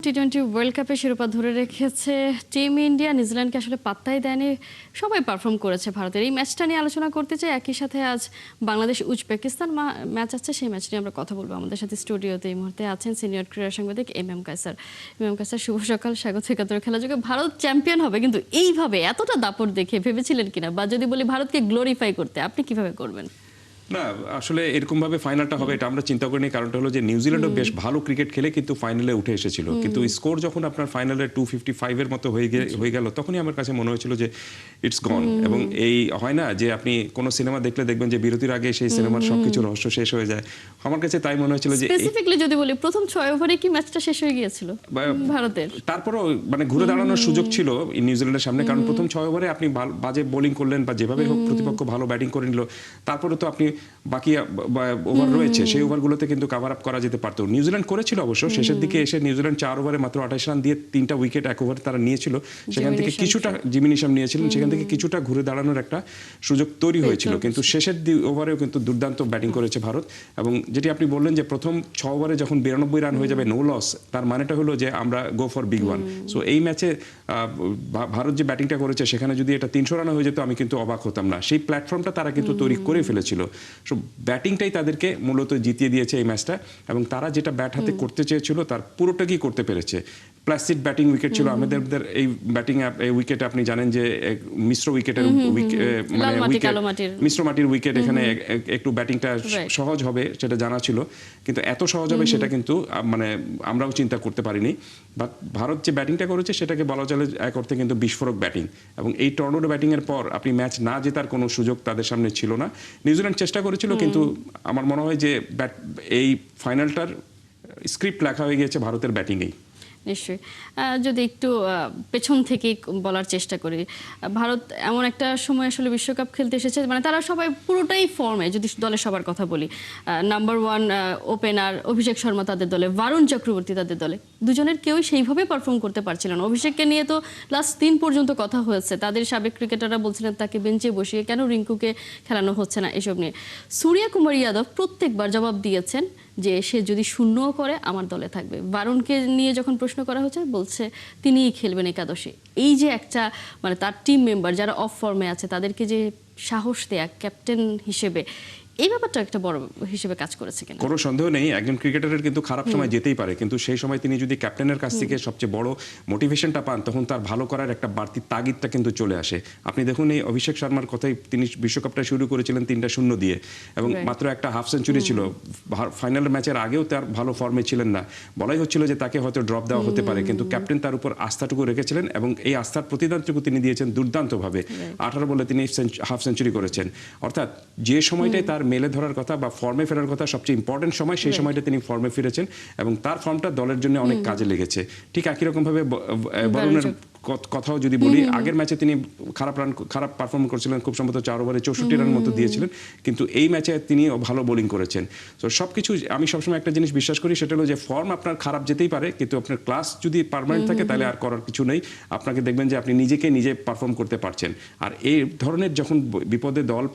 টি-20 world কাপে শিরোপা ধরে রেখেছে টিম ইন্ডিয়া। নিউজিল্যান্ডকে আসলে পাত্তাই দেয়নি, সবাই পারফর্ম করেছে ভারতের। এই ম্যাচটা নিয়ে আলোচনা করতে চাই। একই সাথে আজ বাংলাদেশ উজবেকিস্তান ম্যাচ আছে, সেই ম্যাচ নিয়ে আমরা কথা বলবো। আমাদের সাথে স্টুডিওতে এই মুহূর্তে আছেন সিনিয়র ক্রীড়া সাংবাদিক এম কায়সার। কায়সার, শুভ সকাল, স্বাগত একাত্তর খেলা যুগে। ভারত চ্যাম্পিয়ন হবে, কিন্তু এইভাবে এতটা দাপট দেখে ভেবেছিলেন কিনা? বা যদি বলি ভারতকে গ্লোরিফাই করতে, আপনি কিভাবে করবেন? না, আসলে এরকম ভাবে ফাইনালটা হবে এটা আমরা চিন্তা করিনি। কারণটা হলো যে নিউজিল্যান্ডও বেশ ভালো ক্রিকেট খেলে কিন্তু ফাইনালে উঠে এসেছিল, কিন্তু স্কোর যখন আপনার ফাইনালে 255 এর মতো হয়ে গেল, তখনই আমার কাছে মনে হয়েছিল যে ইটস গন। এবং এই হয় না যে আপনি কোনো সিনেমা দেখলে দেখবেন যে বিরতির আগে সেই সিনেমার সবকিছু রহস্য শেষ হয়ে যায়। আমার কাছে তাই মনে হয়েছিল যে স্পেসিফিকলি যদি বলি, প্রথম 6 ওভারে কি ম্যাচটা শেষ হয়ে গিয়েছিল ভারতের? তারপরও মানে ঘুরে দাঁড়ানোর সুযোগ ছিল নিউজিল্যান্ডের সামনে, কারণ প্রথম 6 ওভারে আপনি বাজে বোলিং করলেন বা যেভাবে হোক প্রতিপক্ষ ভালো ব্যাটিং করে নিল, তারপরে তো আপনি বাকি ওভার রয়েছে সেই ওভারগুলোতে কিন্তু কভার আপ করা যেতে পারতো। নিউজিল্যান্ড করেছিল অবশ্য, শেষের দিকে এসে নিউজিল্যান্ড 4 ওভারে মাত্র 28 রান দিয়ে 3টা উইকেট এক ওভারে তারা নিয়েছিল। সেখান থেকে কিছুটা জিমি নিশাম নিয়েছিলেন, সেখান থেকে কিছুটা ঘুরে দাঁড়ানোর একটা সুযোগ তৈরি হয়েছিল। কিন্তু শেষের ওভারেও কিন্তু দুর্দান্ত ব্যাটিং করেছে ভারত। এবং যেটি আপনি বললেন যে প্রথম 6 ওভারে যখন 92 রান হয়ে যাবে নো লস, তার মানেটা হলো যে আমরা go for big one. So এই ম্যাচে ভারত যে ব্যাটিংটা করেছে সেখানে যদি এটা 300 রানে হয়ে যেত আমি কিন্তু অবাক হতাম না। সেই প্ল্যাটফর্মটা তারা কিন্তু তৈরি করে ফেলেছিল। সো ব্যাটিংটাই তাদেরকে মূলত জিতিয়ে দিয়েছে এই ম্যাচটা, এবং তারা যেটা ব্যাট হাতে করতে চেয়েছিল তার পুরোটাই করতে পেরেছে। প্লাসিড ব্যাটিং উইকেট ছিল আমাদের। এই ব্যাটিং উইকেটে আপনি জানেন যে মিশ্র উইকেটের মিশ্র মাটির উইকেট, এখানে একটু ব্যাটিংটা সহজ হবে সেটা জানা ছিল, কিন্তু এত সহজ হবে সেটা কিন্তু মানে আমরাও চিন্তা করতে পারিনি। বাট ভারত যে ব্যাটিংটা করেছে সেটাকে বলা চলে এক অর্থে কিন্তু বিস্ফোরক ব্যাটিং। এবং এই টর্নেডো ব্যাটিং এর পর আপনি ম্যাচ না জেতার কোনো সুযোগ তাদের সামনে ছিল না। নিউজিল্যান্ড চেষ্টা করেছিল, কিন্তু আমার মনে হয় যে এই ফাইনালটার স্ক্রিপ্ট লেখা হয়ে গিয়েছে ভারতের ব্যাটিংয়েই। নিশ্চয়ই। যদি একটু পেছন থেকেই বলার চেষ্টা করি, ভারত এমন একটা সময় আসলে বিশ্বকাপ খেলতে এসেছে, মানে তারা সবাই পুরোটাই ফর্মে। যদি দলের সবার কথা বলি, নাম্বার 1 ওপেনার অভিষেক শর্মা তাদের দলে, বরুণ চক্রবর্তী তাদের দলে, দুজনের কেউই সেইভাবে পারফর্ম করতে পারছিল না। অভিষেককে নিয়ে তো লাস্ট 3 পর্যন্ত কথা হয়েছে, তাদের সাবেক ক্রিকেটাররা বলছিলেন তাকে বেঞ্চে বসিয়ে কেন রিঙ্কুকে খেলানো হচ্ছে না, এসব নিয়ে। সূর্য কুমার যাদব প্রত্যেকবার জবাব দিয়েছেন যে সে যদি শূন্যও করে আমার দলে থাকবে। বরুণকে নিয়ে যখন প্রশ্ন করা হচ্ছে বলছে তিনিই খেলবেন একাদশে। এই যে একটা মানে তার টিম মেম্বার যারা অফ ফর্মে আছে তাদেরকে যে সাহস দেয়া ক্যাপ্টেন হিসেবে, এই ব্যাপারটা একটা বড় হিসেবে কাজ করেছে কিনা? কোনো সন্দেহ নেই, একজন ক্রিকেটারের কিন্তু খারাপ সময় যেতেই পারে, কিন্তু সেই সময় তিনি যদি ক্যাপ্টেনের কাছ থেকে সবচেয়ে বড় মোটিভেশনটা পান তখন তার ভালো করার একটা বাড়তি তাগিদটা কিন্তু চলে আসে। আপনি দেখুন এই অভিষেক শর্মার কথাই, তিনি বিশ্বকাপটা শুরু করেছিলেন 3-0 দিয়ে, এবং মাত্র একটা হাফ সেঞ্চুরি ছিল। ফাইনাল ম্যাচের আগেও তার ভালো ফর্মে ছিলেন না, বলাই হচ্ছিল যে তাকে হয়তো ড্রপ দেওয়া হতে পারে, কিন্তু ক্যাপ্টেন তার উপর আস্থাটুকু রেখেছিলেন এবং এই আস্থার প্রতিদানটুকু তিনি দিয়েছেন দুর্দান্তভাবে। 18 বলে তিনি হাফ সেঞ্চুরি করেছেন। অর্থাৎ যে সময়টাই তার মেলে ধরার কথা বা ফর্মে ফেরার কথা, সবচেয়ে ইম্পর্টেন্ট সময়, সেই সময়টা তিনি ফর্মে ফিরেছেন এবং তার ফর্মটা দলের জন্য অনেক কাজে লেগেছে। ঠিক একই রকমভাবে বরুণের কথাও যদি বলি, আগের ম্যাচে তিনি খারাপ পারফর্ম করেছিলেন, খুব সম্ভবত 4 ওভারে 64 রান মতো দিয়েছিলেন, কিন্তু এই ম্যাচে তিনি ভালো বোলিং করেছেন। তো সবকিছু আমি সবসময় একটা জিনিস বিশ্বাস করি, সেটা হলো যে ফর্ম আপনার খারাপ যেতেই পারে, কিন্তু আপনার ক্লাস যদি পার্মানেন্ট থাকে তাহলে আর করার কিছু নেই। আপনাকে দেখবেন যে আপনি নিজে পারফর্ম করতে পারছেন। আর এই ধরনের যখন বিপদে দল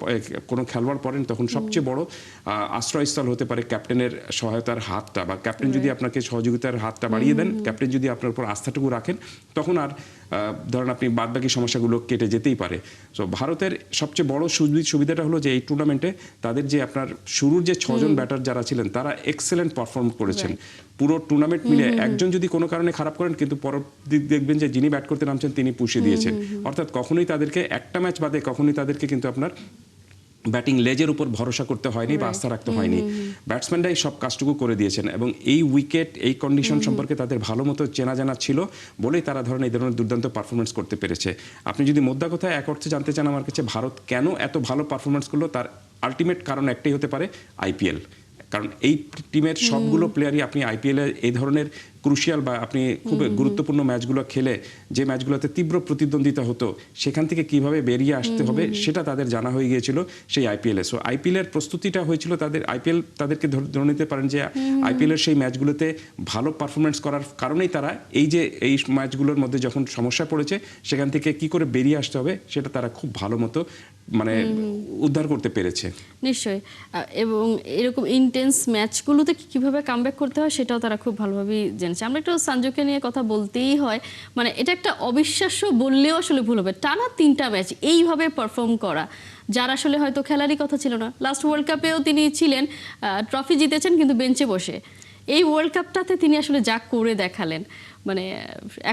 কোনো খেলোয়াড় পড়েন তখন সবচেয়ে বড় আশ্রয়স্থল হতে পারে ক্যাপ্টেনের সহায়তার হাতটা, বা ক্যাপ্টেন যদি আপনাকে সহযোগিতার হাতটা বাড়িয়ে দেন, ক্যাপ্টেন যদি আপনার উপর আস্থাটুকু রাখেন, তখন আর ধরেন আপনি বাদবাকি সমস্যাগুলো কেটে যেতেই পারে। সো ভারতের সবচেয়ে বড় সুবিধাটা হলো যে এই টুর্নামেন্টে তাদের যে আপনার শুরুর যে 6 জন ব্যাটার যারা ছিলেন তারা এক্সেলেন্ট পারফর্ম করেছেন। পুরো টুর্নামেন্ট মিলে একজন যদি কোনো কারণে খারাপ করেন, কিন্তু পরের দিক দেখবেন যে যিনি ব্যাট করতে নামছেন তিনি পুষিয়ে দিয়েছেন। অর্থাৎ কখনোই তাদেরকে একটা ম্যাচ বাদে কখনোই তাদেরকে কিন্তু আপনার ব্যাটিং লেজের উপর ভরসা করতে হয়নি বা আস্থা রাখতে হয়নি। ব্যাটসম্যানরাই সব কাজটুকু করে দিয়েছেন, এবং এই উইকেট এই কন্ডিশন সম্পর্কে তাদের ভালো মতো চেনা জানা ছিল বলেই তারা এই ধরনের দুর্দান্ত পারফরমেন্স করতে পেরেছে। আপনি যদি মোদ্দা কথা এক অর্থে জানতে চান আমার কাছে, ভারত কেন এত ভালো পারফরমেন্স করলো তার আলটিমেট কারণ একটাই হতে পারে, আইপিএল। কারণ এই টিমের সবগুলো প্লেয়ারই আপনি আইপিএলে এই ধরনের ক্রুশিয়াল বা আপনি খুব গুরুত্বপূর্ণ ম্যাচগুলো খেলে যে ম্যাচগুলোতে তীব্র প্রতিদ্বন্দ্বিতা হতো সেখান থেকে কিভাবে বেরিয়ে আসতে হবে সেটা তাদের জানা হয়ে গিয়েছিল সেই আইপিএলে। সো আইপিএলের প্রস্তুতিটা হয়েছিল তাদের, আইপিএল তাদেরকে ধরে নিতে পারেন যে আইপিএলের সেই ম্যাচগুলোতে ভালো পারফরমেন্স করার কারণেই তারা এই ম্যাচগুলোর মধ্যে যখন সমস্যা পড়েছে সেখান থেকে কি করে বেরিয়ে আসতে হবে সেটা তারা খুব ভালো মতো মানে উদ্ধার করতে পেরেছে। নিশ্চয়ই। এবং এরকম ইন্টেন্স ম্যাচগুলোতে কিভাবে কামব্যাক করতে হয় সেটাও তারা খুব ভালোভাবেই জেনে পারফরমেন্স। আমরা একটু সঞ্জুকে নিয়ে কথা বলতেই হয়, মানে এটা একটা অবিশ্বাস্য বললেও আসলে ভুল হবে, টানা 3টা ম্যাচ এইভাবে পারফর্ম করা, যার আসলে হয়তো খেলারই কথা ছিল না। লাস্ট ওয়ার্ল্ড কাপেও তিনি ছিলেন, ট্রফি জিতেছেন কিন্তু বেঞ্চে বসে। এই ওয়ার্ল্ড কাপটাতে তিনি আসলে যা করে দেখালেন, মানে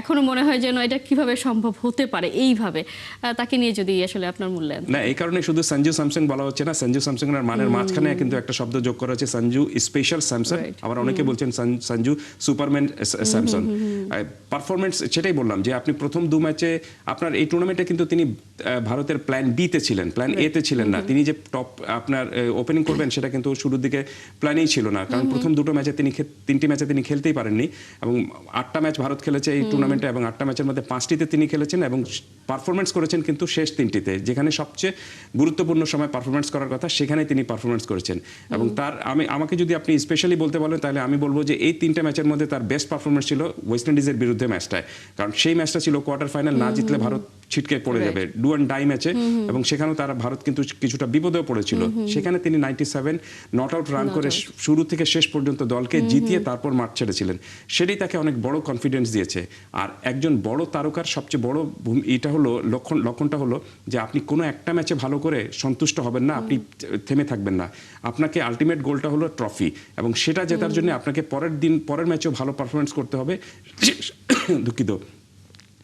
এখনো মনে হয় যেন এটা কিভাবে সম্ভব হতে পারে এইভাবে। তাকে নিয়ে যদি আসলে আপনার মূল্যায়ন। না, এই কারণে শুধু সঞ্জু স্যামসন বলা হচ্ছে না, সঞ্জু স্যামসন এর মানের মাঝখানে কিন্তু একটা শব্দ যোগ করা হচ্ছে, সঞ্জু স্পেশাল স্যামসন। আবার অনেকে বলছেন সঞ্জু সুপারম্যান স্যামসন। পারফরমেন্স সেটাই বললাম যে আপনি প্রথম 2 ম্যাচে আপনার এই টুর্নামেন্টে কিন্তু তিনি ভারতের প্ল্যান বি তে ছিলেন, প্ল্যান এ তে ছিলেন না। তিনি যে টপ আপনার ওপেনিং করবেন সেটা কিন্তু শুরুর দিকে প্ল্যানেই ছিল না, কারণ প্রথম 2টো ম্যাচে তিনি 3টি ম্যাচে তিনি খেলতেই পারেননি, এবং 8টা ম্যাচ ভারত খেলেছে এই টুর্নামেন্টে, এবং 8টা ম্যাচের মধ্যে 5টিতে তিনি খেলেছেন এবং পারফরমেন্স করেছেন কিন্তু শেষ 3টিতে, যেখানে সবচেয়ে গুরুত্বপূর্ণ সময় পারফরমেন্স করার কথা সেখানে তিনি পারফরমেন্স করেছেন। এবং তার আমাকে যদি আপনি স্পেশালি বলতে বলেন তাহলে আমি বলবো যে এই 3টে ম্যাচের মধ্যে তার বেস্ট পারফরমেন্স ছিল ওয়েস্ট ইন্ডিজের বিরুদ্ধে ম্যাচটায়, কারণ সেই ম্যাচটা ছিল কোয়ার্টার ফাইনাল, না জিতলে ভারত ছিটকে পড়ে যাবে, ডু অ্যান্ড ডাই ম্যাচে, এবং সেখানেও তারা ভারত কিন্তু কিছুটা বিপদেও পড়েছিল। সেখানে তিনি 97 নট আউট রান করে শুরু থেকে শেষ পর্যন্ত দলকে জিতিয়ে তারপর মাঠ ছেড়েছিলেন। সেটাই তাকে অনেক বড় কনফিডেন্স দিয়েছে। আর একজন বড় তারকার সবচেয়ে বড় এটা হলো লক্ষণটা হলো যে আপনি কোনো একটা ম্যাচে ভালো করে সন্তুষ্ট হবেন না, আপনি থেমে থাকবেন না, আপনাকে আলটিমেট গোলটা হলো ট্রফি, এবং সেটা জেতার জন্য আপনাকে পরের ম্যাচেও ভালো পারফরমেন্স করতে হবে। দুঃখিত,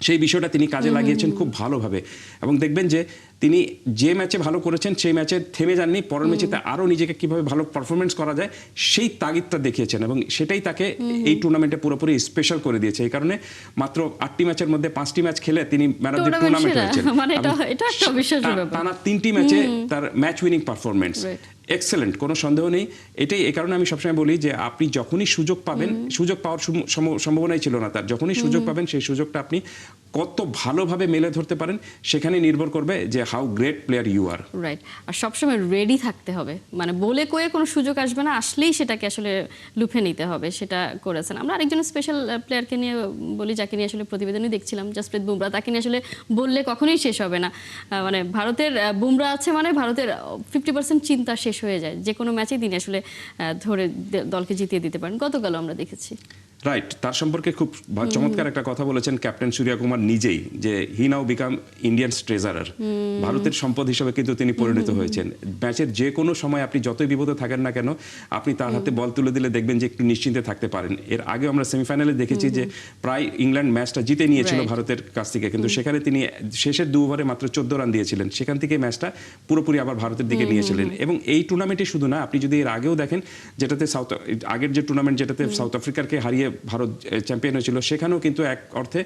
সেই বিষয়টা তিনি কাজে লাগিয়েছেন খুব ভালোভাবে, এবং দেখবেন যে তিনি যে ম্যাচে ভালো করেছেন সেই ম্যাচে থেমে যাননি, পরের ম্যাচেতে আরও নিজেকে কিভাবে ভালো পারফরমেন্স করা যায় সেই তাগিদটা দেখিয়েছেন, এবং সেটাই তাকে এই টুর্নামেন্টে পুরোপুরি স্পেশাল করে দিয়েছে। এই কারণে মাত্র 8টি ম্যাচের মধ্যে 5টি ম্যাচ খেলে তিনি ম্যান অফ দ্য টুর্নামেন্ট হয়েছেন। মানে এটা একটা অবিশ্বাস্য ব্যাপার। টানা 3টি ম্যাচে তার ম্যাচ উইনিং পারফরমেন্স এক্সেলেন্ট, কোনো সন্দেহ নেই। এই কারণে আমি সবসময় বলি যে আপনি যখনই সুযোগ পাবেন, সুযোগ পাওয়ার সম্ভাবনাই ছিল না তার, যখনই সুযোগ পাবেন সেই সুযোগটা আপনি কত ভালোভাবে মেলে ধরতে পারেন সেখানে নির্ভর করবে যে how great player you are. Right, আর সবসময় রেডি থাকতে হবে, মানে বলে কয়ে কোনো সুযোগ আসবে না, আসলেই সেটাকে আসলে লুফে নিতে হবে, সেটা করেছেন। আমরা আরেকজন স্পেশাল প্লেয়ারকে নিয়ে বলি, যাকে নিয়ে আসলে প্রতিবেদনই দেখছিলাম, জাসপ্রীত বুমরা। তাকে নিয়ে আসলে বললে কখনোই শেষ হবে না। মানে ভারতের বুমরা আছে মানে ভারতের 50% চিন্তা শেষ হয়ে যায়, যে কোনো ম্যাচেই তিনি আসলে ধরে দলকে জিতিয়ে দিতে পারেন। গতকাল আমরা দেখেছি। রাইট, তার সম্পর্কে খুব চমৎকার একটা কথা বলেছেন ক্যাপ্টেন সূর্য কুমার নিজেই, যে হি নাও বিকাম ইন্ডিয়ান ট্রেজারার। ভারতের সম্পদ হিসেবে কিন্তু তিনি পরিণত হয়েছেন। ম্যাচের যে কোনো সময় আপনি যতই বিপদে থাকেন না কেন, আপনি তার হাতে বল তুলে দিলে দেখবেন যে একটু নিশ্চিন্তে থাকতে পারেন। এর আগে আমরা সেমিফাইনালে দেখেছি যে প্রায় ইংল্যান্ড ম্যাচটা জিতে নিয়েছিল ভারতের কাছ থেকে, কিন্তু সেখানে তিনি শেষের 2 ওভারে মাত্র 14 রান দিয়েছিলেন, সেখান থেকে ম্যাচটা পুরোপুরি আবার ভারতের দিকে নিয়েছিলেন। এবং এই টুর্নামেন্টে শুধু না, আপনি যদি এর আগেও দেখেন, যেটাতে আগের যে টুর্নামেন্ট যেটাতে সাউথ আফ্রিকাকে হারিয়ে ভারত চ্যাম্পিয়ন হয়েছিল, সেখানেও কিন্তু এক অর্থে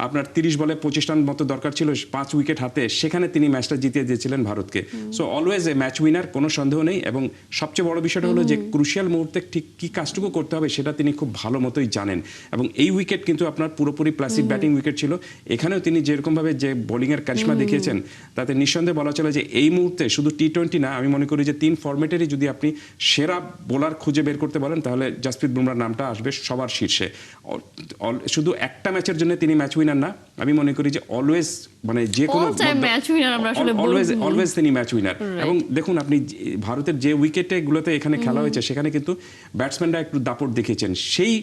আপনার 30 বলে 25 রান মতো দরকার ছিল, 5 উইকেট হাতে, সেখানে তিনি ম্যাচটা জিতিয়ে দিয়েছিলেন ভারতকে। So always a match winner, কোনো সন্দেহ নেই। এবং সবচেয়ে বড় বিষয়টা হলো যে ক্রুশিয়াল মুহূর্তে ঠিক কি কাজটুকু করতে হবে সেটা তিনি খুব ভালো মতোই জানেন। এবং এই উইকেট কিন্তু আপনার পুরোপুরি প্লাসিড ব্যাটিং উইকেট ছিল, এখানেও তিনি যেরকমভাবে যে বোলিংয়ের কারিশমা দেখিয়েছেন তাতে নিঃসন্দেহে বলা চলে যে এই মুহূর্তে শুধু টি-20 না, আমি মনে করি যে 3 ফরম্যাটেরই যদি আপনি সেরা বোলার খুঁজে বের করতে বলেন তাহলে জাসপ্রীত বুমরার নামটা আসবে সবার শীর্ষে। শুধু একটা ম্যাচের জন্য তিনি ম্যাচ উইনার না, আমি মনে করি যে অলওয়েজ, মানে যে কোনো অলওয়েজ তিনি ম্যাচ উইনার। এবং দেখুন আপনি ভারতের যে উইকেটে গুলোতে এখানে খেলা হয়েছে সেখানে কিন্তু ব্যাটসম্যানরা একটু দাপট দেখিয়েছেন, সেই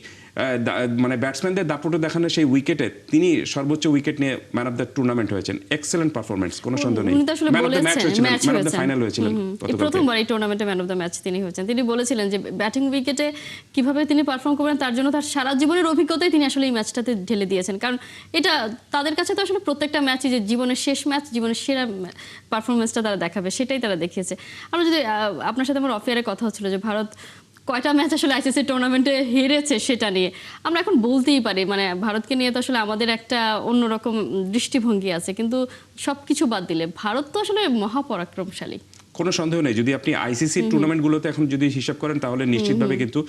মানে ব্যাটসম্যানদের দাপট দেখানো সেই উইকেটে তিনি সর্বোচ্চ উইকেট নিয়ে ম্যান অফ দ্য টুর্নামেন্ট হয়েছেন। এক্সেলেন্ট পারফরমেন্স, কোনো সন্দেহ নেই। ম্যান অফ দ্য ম্যাচ হয়েছিলেন, ম্যান অফ দ্য ফাইনাল হয়েছিলেন। প্রথমবার এই টুর্নামেন্টে ম্যান অফ দ্য ম্যাচ তিনি হয়েছেন। তিনি বলেছিলেন যে ব্যাটিং উইকেটে কিভাবে তিনি পারফর্ম করবেন তার জন্য তার সারা জীবনের অভিজ্ঞতাই তিনি আসলে এই ম্যাচটাতে ঢেলে দিয়েছেন। কারণ এটা তাদের কাছে তো আসলে প্রত্যেকটা ম্যাচই যে জীবনের শেষ ম্যাচ, জীবনের সেরা পারফরমেন্সটা তারা দেখাবে, সেটাই তারা দেখিয়েছে। আমরা যদি আপনার সাথে আমার অফিয়ারে কথা হচ্ছিল যে ভারত কয়টা ম্যাচ আসলে আইসিসি টুর্নামেন্টে হেরেছে সেটা নিয়ে, আমরা এখন বলতেই পারি মানে ভারতকে নিয়ে তো আসলে আমাদের একটা অন্যরকম দৃষ্টিভঙ্গি আছে, কিন্তু সবকিছু বাদ দিলে ভারত তো আসলে মহাপরাক্রমশালী, কোনো সন্দেহ নেই। যদি আপনি আইসিসি টুর্নামেন্টগুলোতে এখন যদি হিসাব করেন তাহলে নিশ্চিতভাবে কিন্তু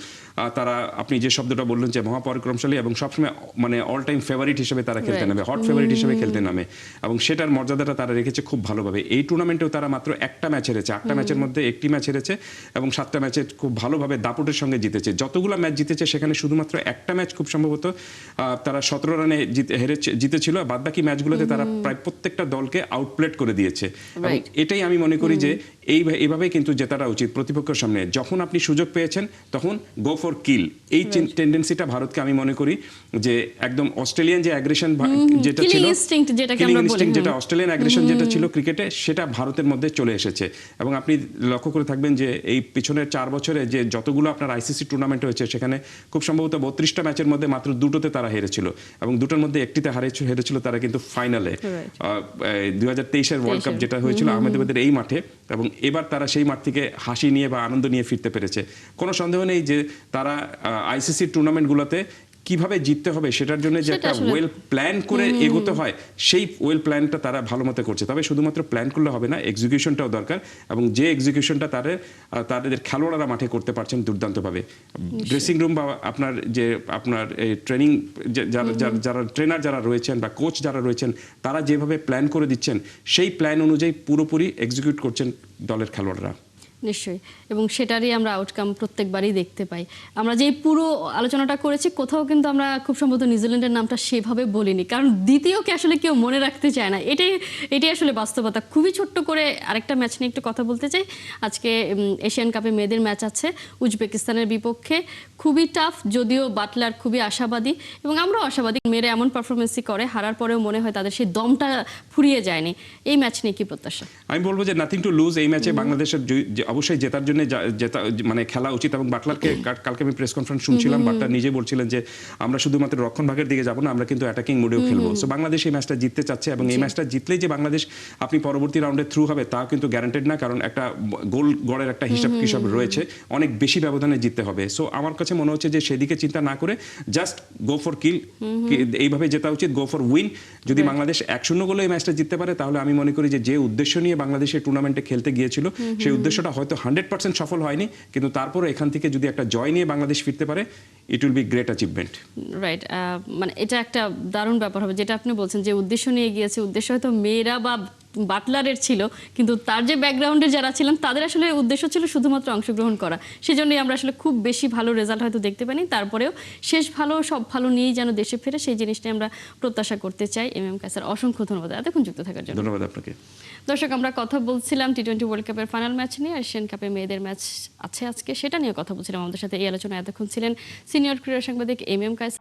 তারা, আপনি যে শব্দটা বললেন যে মহাপরাক্রমশালী, এবং সবসময় মানে অল টাইম ফেভারিট হিসেবে তারা খেলতে নামে, হট ফেভারিট হিসেবে খেলতে নামে, এবং সেটার মর্যাদাটা তারা রেখেছে খুব ভালোভাবে। এই টুর্নামেন্টেও তারা মাত্র একটা ম্যাচ হেরেছে, 8টা ম্যাচের মধ্যে একটি ম্যাচ হেরেছে, এবং 7টা ম্যাচে খুব ভালোভাবে দাপটের সঙ্গে জিতেছে। যতগুলো ম্যাচ জিতেছে সেখানে শুধুমাত্র একটা ম্যাচ খুব সম্ভবত তারা 17 রানে জিতেছিল, বাদবাকি ম্যাচগুলোতে তারা প্রায় প্রত্যেকটা দলকে আউটপ্লেড করে দিয়েছে। এবং এটাই আমি মনে করি যে এইভাবে কিন্তু জেতাটা উচিত প্রতিপক্ষের সামনে। যখন আপনি সুযোগ পেয়েছেন তখন গো ফর কিল, এই টেন্ডেন্সিটা ভারতকে আমি মনে করি যে একদম অস্ট্রেলিয়ান যে অ্যাগ্রেশন যেটা ছিল, killing instinct যেটাকে killing আমরা বলি, instinct যেটা অস্ট্রেলিয়ান অ্যাগ্রেশন যেটা ছিল ক্রিকেটে, সেটা ভারতের মধ্যে চলে এসেছে। এবং আপনি লক্ষ্য করে থাকবেন যে এই পিছনের 4 বছরে যে যতগুলো আপনার আইসিসি টুর্নামেন্ট হয়েছে সেখানে খুব সম্ভবত 32টা ম্যাচের মধ্যে মাত্র 2টোতে তারা হেরেছিল, এবং 2টোর মধ্যে একটিতে হেরেছিল তারা কিন্তু ফাইনালে 2023-এর ওয়ার্ল্ড কাপ যেটা হয়েছিল আহমেদাবাদের এই মাঠে। এবং এবার তারা সেই মাঠ থেকে হাসি নিয়ে বা আনন্দ নিয়ে ফিরতে পেরেছে। কোনো সন্দেহ নেই যে তারা আইসিসি টুর্নামেন্টগুলোতে কিভাবে জিততে হবে সেটার জন্য যে একটা ওয়েল প্ল্যান করে এগোতে হয়, সেই ওয়েল প্ল্যানটা তারা ভালো মতো করছে। তবে শুধুমাত্র প্ল্যান করলে হবে না, এক্সিকিউশনটাও দরকার, এবং যে এক্সিকিউশনটা তাদের খেলোয়াড়রা মাঠে করতে পারছেন দুর্দান্তভাবে। ড্রেসিং রুম বা আপনার ট্রেনিং যারা ট্রেনার যারা রয়েছেন বা কোচ যারা রয়েছেন, তারা যেভাবে প্ল্যান করে দিচ্ছেন সেই প্ল্যান অনুযায়ী পুরোপুরি এক্সিকিউট করছেন দলের খেলোয়াড়রা। নিশ্চয়ই, এবং সেটারই আমরা আউটকাম প্রত্যেকবারই দেখতে পাই। আমরা যে পুরো আলোচনাটা করেছি, কোথাও কিন্তু আমরা খুব সম্ভবত নিউজিল্যান্ডের নামটা সেভাবে বলিনি, কারণ দ্বিতীয়কে আসলে কেউ মনে রাখতে চায় না। এটাই আসলে বাস্তবতা। খুবই ছোট্ট করে আরেকটা ম্যাচ নিয়ে একটু কথা বলতে চাই। আজকে এশিয়ান কাপে মেয়েদের ম্যাচ আছে উজবেকিস্তানের বিপক্ষে। খুবই টাফ, যদিও বাটলার খুবই আশাবাদী, এবং আমরাও আশাবাদী। মেয়েরা এমন পারফরমেন্সই করে, হারার পরেও মনে হয় তাদের সেই দমটা ফুরিয়ে যায়নি। এই ম্যাচ নিয়ে কি প্রত্যাশা? আমি বলবো যে নাথিং টু লুজ। এই ম্যাচে বাংলাদেশের অবশ্যই জেতার জন্য মানে খেলা উচিত। এবং বাটলারকে কালকে আমি প্রেস কনফারেন্স শুনছিলাম, বাটলার নিজে বলছিলেন যে আমরা শুধুমাত্র রক্ষণ ভাগের দিকে যাব না, আমরা কিন্তু অ্যাটাকিং মোডেও খেলবো। সো বাংলাদেশ এই ম্যাচটা জিততে চাচ্ছে, এবং এই ম্যাচটা জিতলেই যে বাংলাদেশ আপনি পরবর্তী রাউন্ডে থ্রু হবে তা কিন্তু গ্যারান্টেড না, কারণ একটা গোল গড়ের একটা হিসাব রয়েছে, অনেক বেশি ব্যবধানে জিততে হবে। সো আমার কাছে মনে হচ্ছে যে সেদিকে চিন্তা না করে জাস্ট গো ফর কিল, এইভাবে জেতা উচিত, গো ফর উইন। যদি বাংলাদেশ 1-0 গোলে এই ম্যাচটা জিততে পারে, তাহলে আমি মনে করি যে উদ্দেশ্য নিয়ে বাংলাদেশের টুর্নামেন্টে খেলতে গিয়েছিল সেই উদ্দেশ্যটা হয়তো 100% সফল হয়নি, কিন্তু তারপরে এখান থেকে যদি একটা জয় নিয়ে বাংলাদেশ ফিরতে পারে, it will be great achievement. Right, মানে এটা একটা দারুণ ব্যাপার হবে, যেটা আপনি বলছেন যে উদ্দেশ্য নিয়ে গিয়েছে। উদ্দেশ্য হয়তো মেয়েরা বা বাটলারের ছিল, কিন্তু তার যে ব্যাকগ্রাউন্ডে যারা ছিলেন তাদের আসলে উদ্দেশ্য ছিল শুধুমাত্র অংশগ্রহণ করা। সেজন্যই আমরা আসলে খুব বেশি ভালো রেজাল্ট হয়তো দেখতে পাইনি, তারপরেও শেষ ভালো সব ভালো নিয়েই যেন দেশে ফেরে, সেই জিনিসটাই আমরা প্রত্যাশা করতে চাই। এম কায়সার, অসংখ্য ধন্যবাদ এতক্ষণ যুক্ত থাকার জন্য। ধন্যবাদ আপনাকে। দর্শক, আমরা কথা বলছিলাম টি-20 ওয়ার্ল্ড কাপের ফাইনাল ম্যাচ নিয়ে। এশিয়ান কাপে মেয়েদের ম্যাচ আছে আজকে, সেটা নিয়ে কথা বলছিলাম। আমাদের সাথে এই আলোচনায় এতক্ষণ ছিলেন সিনিয়র ক্রীড়া সাংবাদিক এম কায়সার।